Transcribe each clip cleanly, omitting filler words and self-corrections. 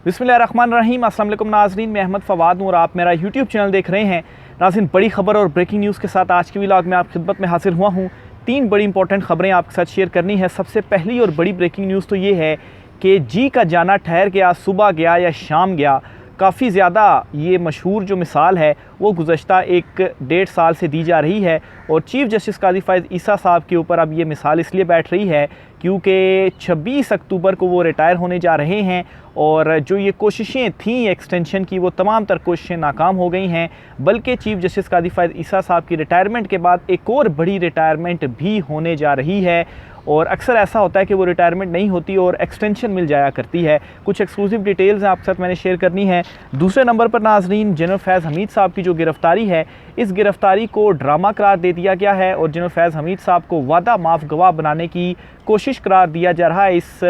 बिस्मिल्लाहिर्रहमानिर्रहीम। अस्सलाम वालेकुम नाज़रीन, मैं अहमद फ़वाद हूँ और आप मेरा यूट्यूब चैनल देख रहे हैं। नाज़रीन, बड़ी खबर और ब्रेकिंग न्यूज़ के साथ आज की व्लॉग में आपकी खिदमत में हाजिर हुआ हूँ। 3 बड़ी इंपॉर्टेंट खबरें आपके साथ शेयर करनी है। सबसे पहली और बड़ी ब्रेकिंग न्यूज़ तो ये है कि जी का जाना ठहर गया, सुबह गया या शाम गया। काफ़ी ज़्यादा ये मशहूर जो मिसाल है वो गुज़श्ता 1-1.5 साल से दी जा रही है और चीफ़ जस्टिस काज़ी फ़ाइज़ ईसा साहब के ऊपर अब ये मिसाल इसलिए बैठ रही है क्योंकि 26 अक्टूबर को वो रिटायर होने जा रहे हैं और जो ये कोशिशें थीं एक्सटेंशन की वो तमाम तर कोशिशें नाकाम हो गई हैं। बल्कि चीफ़ जस्टिस काज़ी फ़ाइज़ ईसा साहब की रिटायरमेंट के बाद एक और बड़ी रिटायरमेंट भी होने जा रही है और अक्सर ऐसा होता है कि वो रिटायरमेंट नहीं होती और एक्सटेंशन मिल जाया करती है। कुछ एक्सक्लूसिव डिटेल्स आपके साथ मैंने शेयर करनी है। दूसरे नंबर पर नाज़रीन, जनरल फैज़ हमीद साहब की जो गिरफ़्तारी है, इस गिरफ़्तारी को ड्रामा करार दे दिया गया है और जनरल फैज़ हमीद साहब को वादा माफ़ गवाह बनाने की कोशिश करार दिया जा रहा है। इस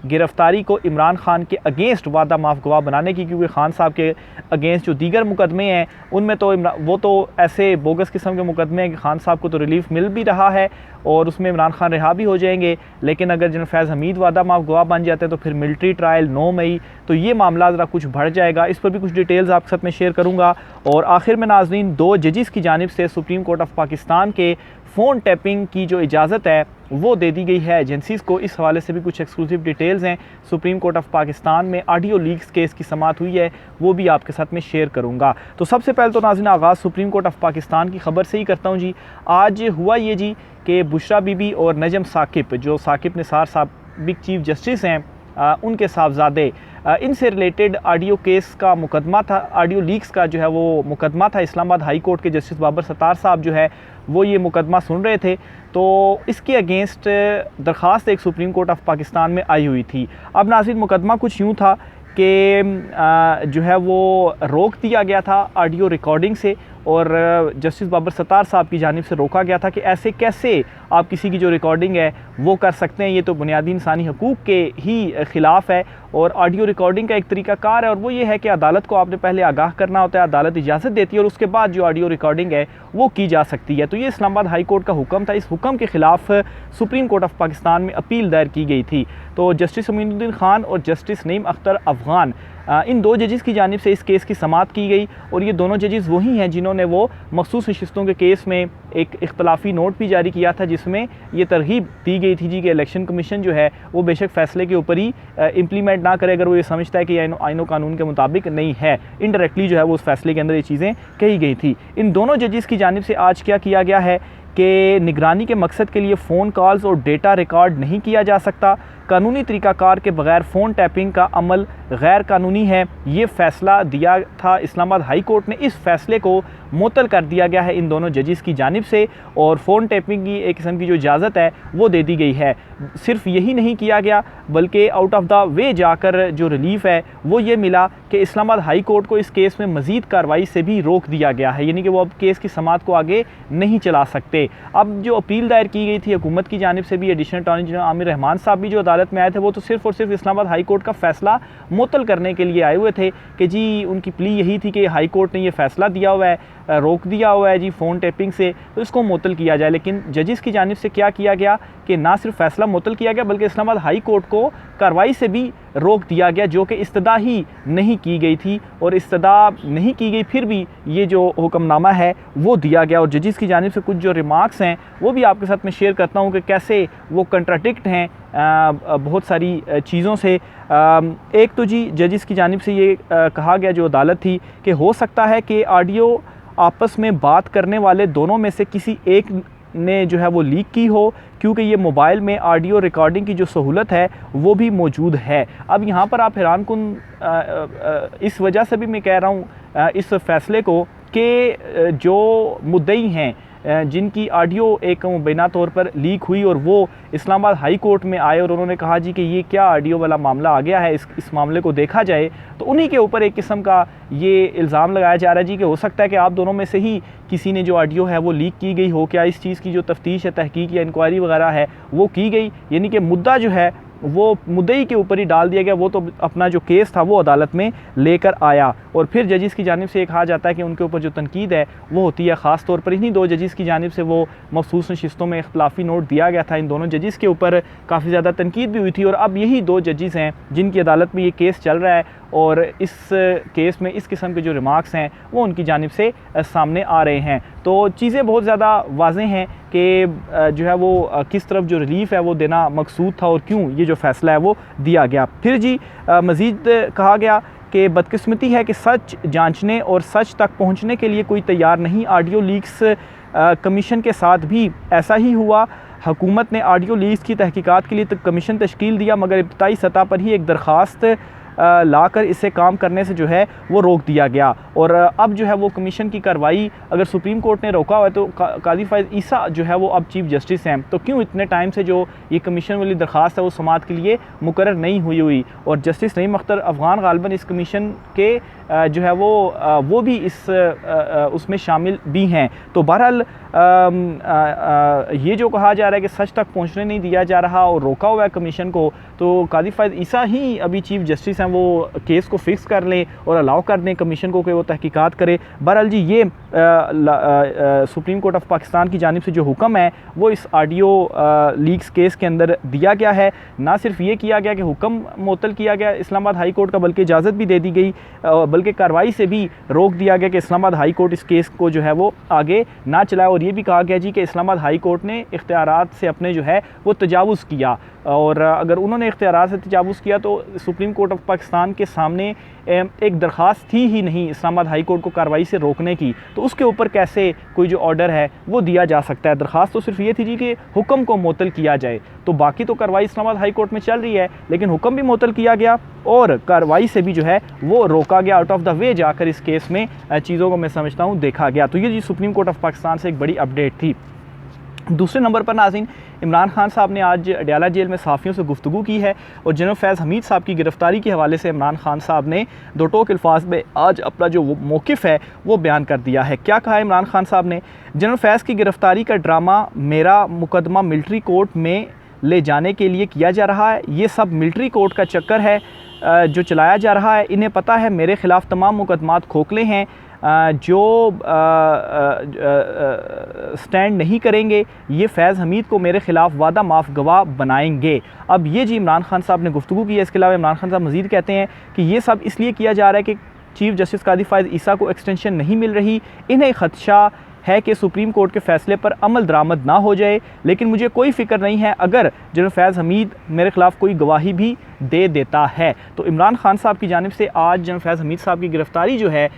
गिरफ़्तारी को इमरान खान के अगेंस्ट वादा माफ़ गवाह बनाने की, क्योंकि खान साहब के अगेंस्ट जो दीगर मुकदमे हैं उनमें तो वो तो ऐसे बोगस किस्म के मुकदमे हैं कि खान साहब को तो रिलीफ मिल भी रहा है और उसमें इमरान खान रिहा भी हो जाएंगे। लेकिन अगर जनरल फैज़ हमीद वादा माफ़ गवाह बन जाते हैं तो फिर मिलिट्री ट्रायल 9 मई, तो ये मामला ज़रा कुछ बढ़ जाएगा। इस पर भी कुछ डिटेल्स आपके साथ मैं शेयर करूँगा। और आखिर में नाज़रीन, 2 जजेस की जानिब से सुप्रीम कोर्ट ऑफ पाकिस्तान के फ़ोन टैपिंग की जो इजाज़त है वो दे दी गई है एजेंसीज़ को। इस हवाले से भी कुछ एक्सक्लूसिव डिटेल्स हैं। सुप्रीम कोर्ट ऑफ पाकिस्तान में ऑडियो लीक्स केस की समाअत हुई है, वो भी आपके साथ में शेयर करूंगा। तो सबसे पहले तो नाज़रीन आगाज़ सुप्रीम कोर्ट ऑफ पाकिस्तान की खबर से ही करता हूं जी। आज हुआ ये जी कि बुशरा बीबी और नजम साकिब, जो साकिब निसार साबिक चीफ जस्टिस हैं, उनके साहबजादे, इनसे रिलेटेड ऑडियो केस का मुकदमा था, ऑडियो लीक्स का जो है वो मुकदमा था। इस्लामाबाद हाई कोर्ट के जस्टिस बाबर सत्तार साहब जो है वो ये मुकदमा सुन रहे थे, तो इसके अगेंस्ट दरख्वास्त एक सुप्रीम कोर्ट ऑफ पाकिस्तान में आई हुई थी। अब नाज़रीन, मुकदमा कुछ यूँ था कि जो है वो रोक दिया गया था ऑडियो रिकॉर्डिंग से और जस्टिस बाबर सत्तार साहब की जानिब से रोका गया था कि ऐसे कैसे आप किसी की जो रिकॉर्डिंग है वो कर सकते हैं, ये तो बुनियादी इंसानी हकूक़ के ही ख़िलाफ़ है। और ऑडियो रिकॉर्डिंग का एक तरीक़ाकार है और वो ये है कि अदालत को आपने पहले आगाह करना होता है, अदालत इजाज़त देती है और उसके बाद जो ऑडियो रिकॉर्डिंग है वो की जा सकती है। तो ये इस्लामाबाद हाई कोर्ट का हुक्म था। इस हुक्म के ख़िलाफ़ सुप्रीम कोर्ट ऑफ पाकिस्तान में अपील दायर की गई थी। तो जस्टिस अमीनुद्दीन खान और जस्टिस नईम अख्तर अफ़गान, इन 2 जजेस की जानिब से इस केस की समाअत की गई और ये दोनों जजेस वही हैं जिन्होंने वो मखसूस नशिस्तों के केस में एक इख्तलाफी नोट भी जारी किया था जिसमें ये तरगीब दी गई थी जी कि इलेक्शन कमीशन जो है वो बेशक फ़ैसले के ऊपर ही इम्प्लीमेंट ना करे अगर वो ये समझता है कि आईनो कानून के मुताबिक नहीं है। इनडायरेक्टली जो है वो उस फैसले के अंदर ये चीज़ें कही गई थी। इन दोनों जजेस की जानिब से आज क्या किया गया है कि निगरानी के मकसद के लिए फ़ोन कॉल्स और डेटा रिकॉर्ड नहीं किया जा सकता। कानूनी तरीक़ाकार के बगैर फ़ोन टैपिंग का अमल गैर कानूनी है। ये फ़ैसला दिया था इस्लामाबाद हाई कोर्ट ने। इस फ़ैसले को मुअत्तल कर दिया गया है इन दोनों जजेस की जानिब से और फ़ोन टैपिंग की एक किस्म की जो इजाज़त है वो दे दी गई है। सिर्फ यही नहीं किया गया बल्कि आउट ऑफ द वे जाकर जो रिलीफ़ है वो ये मिला कि इस्लामाबाद हाई कोर्ट को इस केस में मज़ीद कार्रवाई से भी रोक दिया गया है, यानी कि वो अब केस की समाअत को आगे नहीं चला सकते। अब जो अपील दायर की गई थी हुकूमत की जानिब से भी, additional attorney general Aamir Rahman साहब भी जो अदालत में आए थे वो तो सिर्फ और सिर्फ इस्लामाबाद हाई कोर्ट का फ़ैसला मुअत्तल करने के लिए आए हुए थे कि जी उनकी प्ली यही थी कि हाई कोर्ट ने ये फ़ैसला दिया हुआ है, रोक दिया हुआ है जी फ़ोन टैपिंग से, तो इसको मुअत्तल किया जाए। लेकिन जजेस की जानिब से क्या किया गया कि ना सिर्फ फ़ैसला मुअत्तल किया गया बल्कि इस्लामाबाद हाई कोर्ट को कार्रवाई से भी रोक दिया गया जो कि इस्तदा ही नहीं की गई थी और इस्तदा नहीं की गई फिर भी ये जो हुक्मनामा है वो दिया गया। और जजेस की जानिब से कुछ जो रिमार्क्स हैं वो भी आपके साथ मैं शेयर करता हूँ कि कैसे वो कंट्राडिक्ट हैं बहुत सारी चीज़ों से। एक तो जी जजेस की जानिब से ये कहा गया जो अदालत थी कि हो सकता है कि ऑडियो आपस में बात करने वाले दोनों में से किसी एक ने जो है वो लीक की हो, क्योंकि ये मोबाइल में ऑडियो रिकॉर्डिंग की जो सहूलत है वो भी मौजूद है। अब यहाँ पर आप हैरान कुन इस वजह से भी मैं कह रहा हूँ इस फ़ैसले को कि जो मुद्दई हैं जिनकी ऑडियो एक मुबैना तौर पर लीक हुई और वो इस्लामाबाद हाई कोर्ट में आए और उन्होंने कहा जी कि ये क्या ऑडियो वाला मामला आ गया है, इस मामले को देखा जाए, तो उन्हीं के ऊपर एक किस्म का ये इल्ज़ाम लगाया जा रहा है जी कि हो सकता है कि आप दोनों में से ही किसी ने जो ऑडियो है वो लीक की गई हो। क्या इस चीज़ की जो तफ्तीश है, तहकीक या इंक्वायरी वगैरह है वो की गई, यानी कि मुद्दा जो है वो मुद्दई के ऊपर ही डाल दिया गया, वो तो अपना जो केस था वो अदालत में लेकर आया। और फिर जजेस की जानिब से ये कहा जाता है कि उनके ऊपर जो तनकीद है वो होती है ख़ास तौर पर इन्हीं 2 जजेस की जानिब से वो मखसूस नशिस्तों में इख्तलाफी नोट दिया गया था। इन दोनों जजेस के ऊपर काफ़ी ज़्यादा तनकीद भी हुई थी और अब यही 2 जजेस हैं जिनकी अदालत में ये केस चल रहा है और इस केस में इस किस्म के जो रिमार्क्स हैं वो उनकी जानिब से सामने आ रहे हैं। तो चीज़ें बहुत ज़्यादा वाज़ेह हैं कि जो है वो किस तरफ जो रिलीफ़ है वो देना मकसूद था और क्यों ये जो फ़ैसला है वो दिया गया। फिर जी मज़ीद कहा गया कि बदकिस्मती है कि सच जांचने और सच तक पहुंचने के लिए कोई तैयार नहीं। ऑडियो लीक्स कमीशन के साथ भी ऐसा ही हुआ। हुकूमत ने ऑडियो लीक्स की तहकीकात के लिए कमीशन तश्कील दिया, मगर इब्तदाई सतह पर ही एक दरख्वास्त लाकर इसे काम करने से जो है वो रोक दिया गया। और अब जो है वो कमीशन की कार्रवाई अगर सुप्रीम कोर्ट ने रोका हुआ है तो काजी फ़ाइज़ ईसा जो है वो अब चीफ़ जस्टिस हैं, तो क्यों इतने टाइम से जो ये कमीशन वाली दरख्वास्त है वो समाअत के लिए मुकर्रर नहीं हुई और जस्टिस नईम अख्तर अफ़गान ग़ालिबन इस कमीशन के जो है वो भी इस उसमें शामिल भी हैं। तो बहरहाल ये जो कहा जा रहा है कि सच तक पहुंचने नहीं दिया जा रहा और रोका हुआ है कमीशन को, तो काजी फ़ाइज़ ईसा ही अभी चीफ़ जस्टिस हैं, वो केस को फिक्स कर लें और अलाउ कर दें कमीशन को कि वो तहकीकात करे। बहरहाल जी ये सुप्रीम कोर्ट ऑफ पाकिस्तान की जानिब से जो हुक्म है वो इस ऑडियो लीक्स केस के अंदर दिया गया है। ना सिर्फ ये किया गया कि हुक्म मुअत्तल किया गया इस्लामाबाद हाई कोर्ट का, बल्कि इजाज़त भी दे दी गई, बल्कि कार्रवाई से भी रोक दिया गया कि इस्लामाबाद हाई कोर्ट इस केस को जो है वो आगे ना चलाए। और ये भी कहा गया जी कि इस्लामाबाद हाई कोर्ट ने इख्तियारात से अपने जो है वो तजावुज़ किया, और अगर उन्होंने इख्तियारात से तजावुज़ किया तो सुप्रीम कोर्ट ऑफ पाकिस्तान के सामने एक दरख्वास्त थी ही नहीं इस्लामाबाद हाई कोर्ट को कार्रवाई से रोकने की, तो उसके ऊपर कैसे कोई जो ऑर्डर है वो दिया जा सकता है। दरख्वास्त तो सिर्फ ये थी जी कि हुक्म को मुअत्तल किया जाए, तो बाकी तो कार्रवाई इस्लामाबाद हाई कोर्ट में चल रही है, लेकिन हुक्म भी मुअत्तल किया गया और कार्रवाई से भी जो है वो रोका गया, आउट ऑफ द वे जाकर इस केस में चीज़ों को मैं समझता हूँ देखा गया। तो ये जी सुप्रीम कोर्ट ऑफ पाकिस्तान से एक बड़ी अपडेट थी। दूसरे नंबर पर नाज़रीन, इमरान खान साहब ने आज अडयाला जेल में सहाफ़ियों से गुफ्तगू की है और जनरल फैज़ हमीद साहब की गिरफ़्तारी के हवाले से इमरान खान साहब ने दो टोक अल्फाज में आज अपना जो मौक़िफ़ है वो बयान कर दिया है। क्या कहा है इमरान खान साहब ने? जनरल फैज़ की गिरफ़्तारी का ड्रामा मेरा मुकदमा मिलिट्री कोर्ट में ले जाने के लिए किया जा रहा है। ये सब मिलिट्री कोर्ट का चक्कर है जो चलाया जा रहा है। इन्हें पता है मेरे ख़िलाफ़ तमाम मुकदमात खोखले हैं, जो स्टैंड नहीं करेंगे ये फैज़ हमीद को मेरे ख़िलाफ़ वादा माफ़ गवाह बनाएंगे। अब ये जी इमरान खान साहब ने गुफ्तगू की है। इसके अलावा इमरान खान साहब मज़ीद कहते हैं कि ये सब इसलिए किया जा रहा है कि चीफ़ जस्टिस कादी फ़ाइज़ ईसा को एक्सटेंशन नहीं मिल रही, इन्हें ख़दशा है कि सुप्रीम कोर्ट के फ़ैसले पर अमल दरामद ना हो जाए, लेकिन मुझे कोई फ़िक्र नहीं है अगर जनरल फैज़ हमीद मेरे ख़िलाफ़ कोई गवाही भी दे देता है। तो इमरान खान साहब की जानिब से आज जनरल फैज़ हमीद साहब की गिरफ़्तारी जो है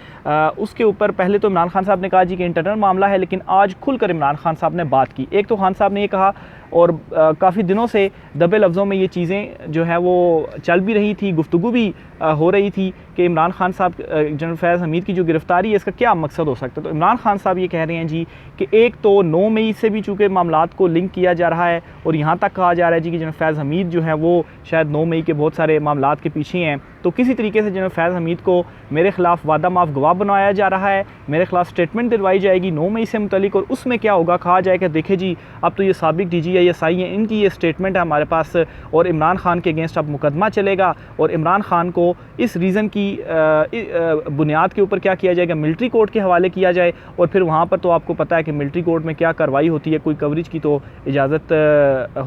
उसके ऊपर पहले तो इमरान खान साहब ने कहा जी कि इंटरनल मामला है, लेकिन आज खुलकर इमरान खान साहब ने बात की। एक तो खान साहब ने ये कहा, और काफ़ी दिनों से दबे लफ्ज़ों में ये चीज़ें जो है वो चल भी रही थी, गुफ्तगू भी हो रही थी कि इमरान खान साहब जनरल फैज़ हमीद की जो गिरफ़्तारी है इसका क्या मकसद हो सकता है। तो इमरान खान साहब ये कह रहे हैं जी कि एक तो 9 मई से भी चूँकि मामलात को लिंक किया जा रहा है और यहाँ तक कहा जा रहा है जी कि जनरल फैज़ हमीद जो है वो शायद 9 मई के बहुत सारे मामलात के पीछे हैं, तो किसी तरीके से जनरल फैज़ हमीद को मेरे ख़िलाफ़ वादा माफ़ गवाह बनाया जा रहा है, मेरे ख़िलाफ़ स्टेटमेंट दिलवाई जाएगी 9 मई से मुतल्लिक, और उसमें क्या होगा, कहा जाएगा देखे जी अब तो ये साबिक DGI हैं, इनकी ये स्टेटमेंट है हमारे पास और इमरान खान के अगेंस्ट अब मुकदमा चलेगा और इमरान खान को इस रीज़न की बुनियाद के ऊपर क्या किया जाएगा, मिलिट्री कोर्ट के हवाले किया जाए, और फिर वहाँ पर तो आपको पता है कि मिलिट्री कोर्ट में क्या कार्रवाई होती है, कोई कवरेज की तो इजाज़त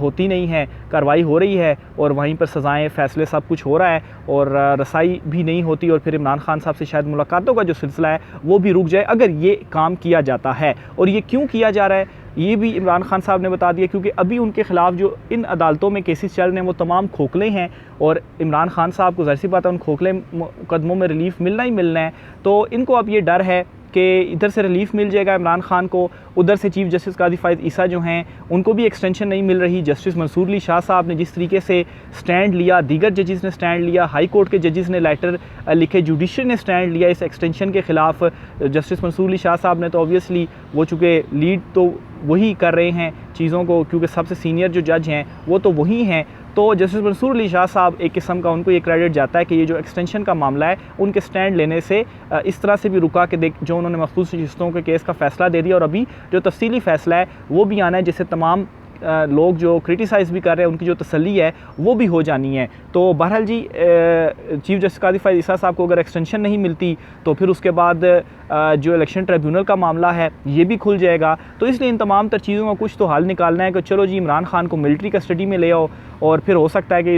होती नहीं है, कार्रवाई हो रही है और वहीं पर सज़ाएँ फ़ैसले सब कुछ हो रहा है और रसाई भी नहीं होती, और फिर इमरान खान साहब से शायद मुलाकातों का जो सिलसिला है वो भी रुक जाए अगर ये काम किया जाता है। और ये क्यों किया जा रहा है ये भी इमरान खान साहब ने बता दिया, क्योंकि अभी उनके ख़िलाफ़ जो इन अदालतों में केसेस चल रहे हैं वो तमाम खोखले हैं और इमरान खान साहब को ज़ाहिर सी बात है उन खोखले मुकदमों में रिलीफ़ मिलना ही मिलना है। तो इनको अब ये डर है कि इधर से रिलीफ़ मिल जाएगा इमरान खान को, उधर से चीफ़ जस्टिस कादी फ़ाइज़ ईसा जो हैं उनको भी एक्सटेंशन नहीं मिल रही। जस्टिस मंसूर अली शाह साहब ने जिस तरीके से स्टैंड लिया, दीगर जजेस ने स्टैंड लिया, हाई कोर्ट के जजेस ने लेटर लिखे, जुडिशरी ने स्टैंड लिया इस एक्सटेंशन के ख़िलाफ़। जस्टिस मंसूर अली शाह साहब ने तो ऑब्वियसली वो चूँकि लीड तो वही कर रहे हैं चीज़ों को, क्योंकि सबसे सीनियर जो जज हैं वो तो वही हैं, तो जस्टिस मंसूर अली शाह साहब एक किस्म का उनको ये क्रेडिट जाता है कि ये जो एक्सटेंशन का मामला है उनके स्टैंड लेने से इस तरह से भी रुका कि देख जो उन्होंने मखसूस नशिस्तों के केस का फ़ैसला दे दिया और अभी जो तफसीली फ़ैसला है वो भी आना है, जिससे तमाम लोग जो क्रिटिसाइज़ भी कर रहे हैं उनकी जो तसल्ली है वो भी हो जानी है। तो बहरहाल जी चीफ जस्टिस काजी फ़ाइज़ ईसा साहब को अगर एक्सटेंशन नहीं मिलती तो फिर उसके बाद जो इलेक्शन ट्रिब्यूनल का मामला है ये भी खुल जाएगा। तो इसलिए इन तमाम तर चीज़ों का कुछ तो हल निकालना है कि चलो जी इमरान खान को मिलिट्री कस्टडी में ले आओ, और फिर हो सकता है कि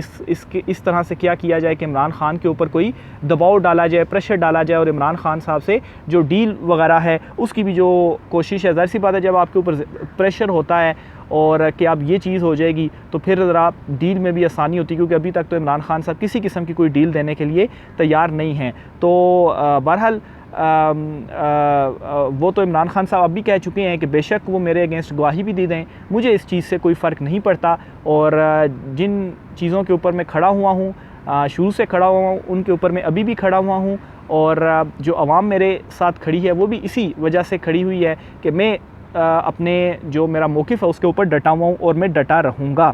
इस तरह से क्या किया जाए कि इमरान खान के ऊपर कोई दबाव डाला जाए, प्रेशर डाला जाए, और इमरान खान साहब से जो डील वगैरह है उसकी भी जो कोशिश है। ज़ाहिर सी बात है जब आपके ऊपर प्रेशर होता है और कि अब ये चीज़ हो जाएगी तो फिर ज़रा डील में भी आसानी होती है, क्योंकि अभी तक तो इमरान खान साहब किसी किस्म की कोई डील देने के लिए तैयार नहीं हैं। तो बहरहाल वो तो इमरान खान साहब अब भी कह चुके हैं कि बेशक वो मेरे अगेंस्ट गवाही भी दे दें, मुझे इस चीज़ से कोई फ़र्क नहीं पड़ता, और जिन चीज़ों के ऊपर मैं खड़ा हुआ हूँ, शुरू से खड़ा हुआ हूँ, उनके ऊपर मैं अभी भी खड़ा हुआ हूँ, और जो आवाम मेरे साथ खड़ी है वो भी इसी वजह से खड़ी हुई है कि मैं अपने जो मेरा मौक़िफ़ है उसके ऊपर डटा हुआ हूँ और मैं डटा रहूँगा।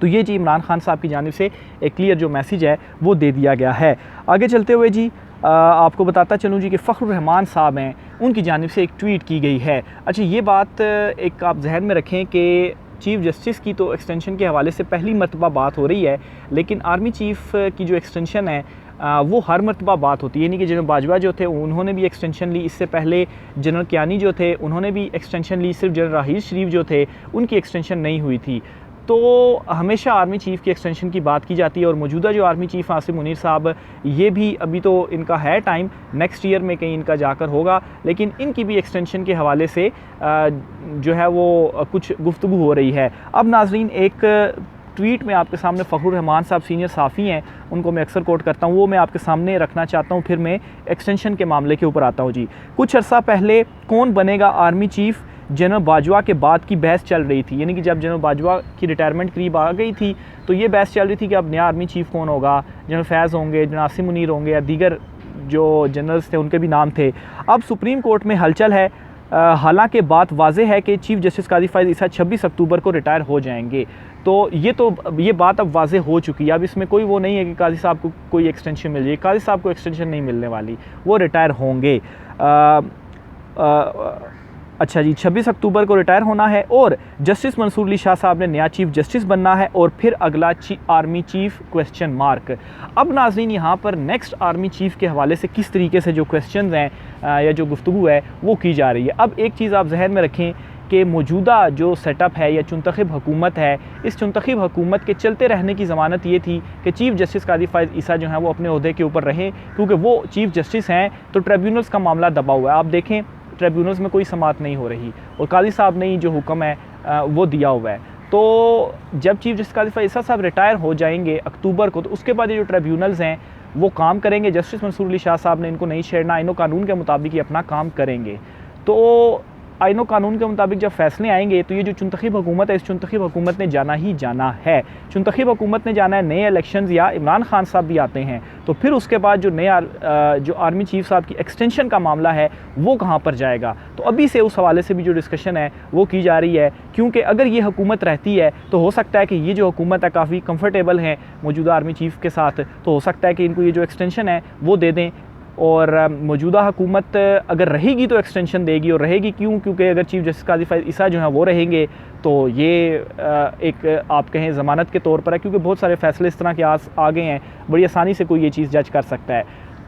तो ये जी इमरान खान साहब की जानिब से एक क्लियर जो मैसेज है वो दे दिया गया है। आगे चलते हुए जी आपको बताता चलूँ जी कि फ़खरुर रहमान साहब हैं, उनकी जानिब से एक ट्वीट की गई है। अच्छा, ये बात एक आप जहन में रखें कि चीफ़ जस्टिस की तो एक्सटेंशन के हवाले से पहली मरतबा बात हो रही है, लेकिन आर्मी चीफ़ की जो एक्सटेंशन है वो हर मरतबा बात होती है। यानी कि जनरल बाजवा जो थे उन्होंने भी एक्सटेंशन ली, इससे पहले जनरल कियानी जो थे उन्होंने भी एक्सटेंशन ली, सिर्फ जनरल राहील शरीफ जो थे उनकी एक्सटेंशन नहीं हुई थी। तो हमेशा आर्मी चीफ़ की एक्सटेंशन की बात की जाती है, और मौजूदा जो आर्मी चीफ़ आसिम मुनीर साहब, ये भी अभी तो इनका है टाइम, नेक्स्ट ईयर में कहीं इनका जाकर होगा, लेकिन इनकी भी एक्सटेंशन के हवाले से जो है वो कुछ गुफ्तगू हो रही है। अब नाजरीन एक ट्वीट में आपके सामने फ़खरुर रहमान साहब सीनियर साफ़ी हैं, उनको मैं अक्सर कोट करता हूँ, वो मैं आपके सामने रखना चाहता हूँ, फिर मैं एक्सटेंशन के मामले के ऊपर आता हूँ जी। कुछ अर्सा पहले कौन बनेगा आर्मी चीफ़, जनरल बाजवा के बाद की बहस चल रही थी। यानी कि जब जनरल बाजवा की रिटायरमेंट करीब आ गई थी तो ये बहस चल रही थी कि अब नया आर्मी चीफ़ कौन होगा, जनरल फैज़ होंगे, जनरल आसिम मुनीर होंगे, या दीगर जो जनरल्स थे उनके भी नाम थे। अब सुप्रीम कोर्ट में हलचल है, हालांकि बात वाज़ेह है कि चीफ़ जस्टिस काजी फ़ाइज़ ईसा 26 अक्टूबर को रिटायर हो जाएंगे। तो ये बात अब वाज़ेह हो चुकी है। अब इसमें कोई वो नहीं है कि काजी साहब को कोई एक्सटेंशन मिल जाए, काजी साहब को एक्सटेंशन नहीं मिलने वाली, वो रिटायर होंगे। अच्छा जी, 26 अक्टूबर को रिटायर होना है, और जस्टिस मंसूर अली शाह साहब ने नया चीफ़ जस्टिस बनना है, और फिर अगला आर्मी चीफ़ क्वेश्चन मार्क। अब नाज़रीन यहाँ पर नेक्स्ट आर्मी चीफ़ के हवाले से किस तरीके से जो क्वेश्चन हैं या जो गुफ्तगू है वो की जा रही है। अब एक चीज़ आप जहन में रखें कि मौजूदा जो सेटअप है या चुनतखब हुकूमत है, इस चुनतखब हुकूमत के चलते रहने की ज़मानत ये थी कि चीफ़ जस्टिस काजी फ़ाइज़ ईसा जो है वो अपने ओहदे के ऊपर रहें, क्योंकि वो चीफ़ जस्टिस हैं। तो ट्रिब्यूनल्स का मामला दबा हुआ है। आप देखें ट्रिब्यूनल्स में कोई समाअत नहीं हो रही, और काजी साहब ने जो हुक्म है वो दिया हुआ है। तो जब चीफ़ जस्टिस काजी फ़ाइज़ ईसा साहब रिटायर हो जाएंगे अक्टूबर को, तो उसके बाद ये जो ट्रिब्यूनल्स हैं वो काम करेंगे। जस्टिस मंसूर अली शाह साहब ने इनको नहीं छेड़ना, आईनो कानून के मुताबिक ही अपना काम करेंगे। तो आईनो कानून के मुताबिक जब फैसले आएंगे तो ये जो चुनतखब हुकूमत है, इस चुनतखब हुकूमत ने जाना ही जाना है। चुनतखब हुकूमत ने जाना है, नए इलेक्शंस या इमरान खान साहब भी आते हैं, तो फिर उसके बाद जो नया जो आर्मी चीफ़ साहब की एक्सटेंशन का मामला है वो कहाँ पर जाएगा। तो अभी से उस हवाले से भी जो डिस्कशन है वो की जा रही है, क्योंकि अगर ये हुकूमत रहती है तो हो सकता है कि ये जो हुकूमत है काफ़ी कंफर्टेबल है मौजूदा आर्मी चीफ़ के साथ, तो हो सकता है कि इनको ये जो एक्सटेंशन है वो दे दें, और मौजूदा हुकूमत अगर रहेगी तो एक्सटेंशन देगी, और रहेगी क्यों, क्योंकि अगर चीफ़ जस्टिस काजी फ़ाइज़ ईसा जो हैं वो रहेंगे तो ये एक आप कहें ज़मानत के तौर पर है, क्योंकि बहुत सारे फ़ैसले इस तरह के आ गए हैं, बड़ी आसानी से कोई ये चीज़ जज कर सकता है।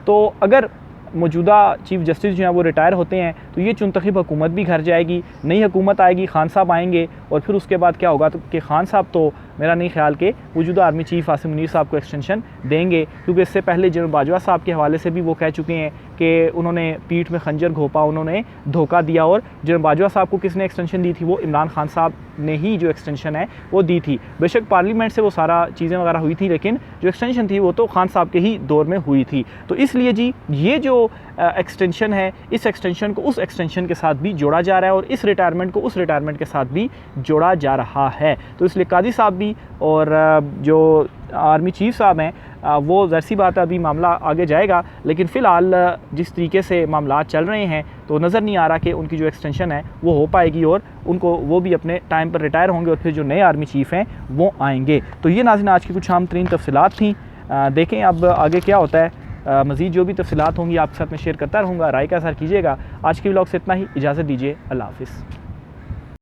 तो अगर मौजूदा चीफ़ जस्टिस जो हैं वो रिटायर होते हैं तो ये चुनतखब हुकूमत भी घर जाएगी, नई हुकूमत आएगी, खान साहब आएंगे, और फिर उसके बाद क्या होगा तो कि खान साहब तो मेरा नहीं ख्याल कि मौजूदा आर्मी चीफ़ आसिम मुनीर साहब को एक्सटेंशन देंगे, क्योंकि इससे पहले जनरल बाजवा साहब के हवाले से भी वो कह चुके हैं कि उन्होंने पीठ में खंजर घोंपा, उन्होंने धोखा दिया, और जनरल बाजवा साहब को किसने एक्सटेंशन दी थी, वो इमरान खान साहब ने ही जो एक्सटेंशन है वो दी थी। बेशक पार्लियामेंट से वो सारा चीज़ें वगैरह हुई थी, लेकिन जो एक्सटेंशन थी वो तो खान साहब के ही दौर में हुई थी। तो इसलिए जी ये जो एक्सटेंशन है, इस एक्सटेंशन को उस एक्सटेंशन के साथ भी जोड़ा जा रहा है, और इस रिटायरमेंट को उस रिटायरमेंट के साथ भी जोड़ा जा रहा है। तो इसलिए काजी साहब भी और जो आर्मी चीफ़ साहब हैं वो ज़ाहिर सी बात है अभी मामला आगे जाएगा, लेकिन फ़िलहाल जिस तरीके से मामला चल रहे हैं तो नज़र नहीं आ रहा कि उनकी जो एक्सटेंशन है वो हो पाएगी, और उनको वो भी अपने टाइम पर रिटायर होंगे, और फिर जो नए आर्मी चीफ़ हैं वो आएंगे। तो ये नाज़रीन आज की कुछ आम तरीन तफसीलात थी। देखें अब आगे क्या होता है। मज़ीद जो भी तफसीलात होंगी आपके साथ में शेयर करता रहूँगा। राय का असर कीजिएगा। आज के व्लॉग से इतना ही, इजाज़त दीजिए। अल्लाह हाफ़िज़।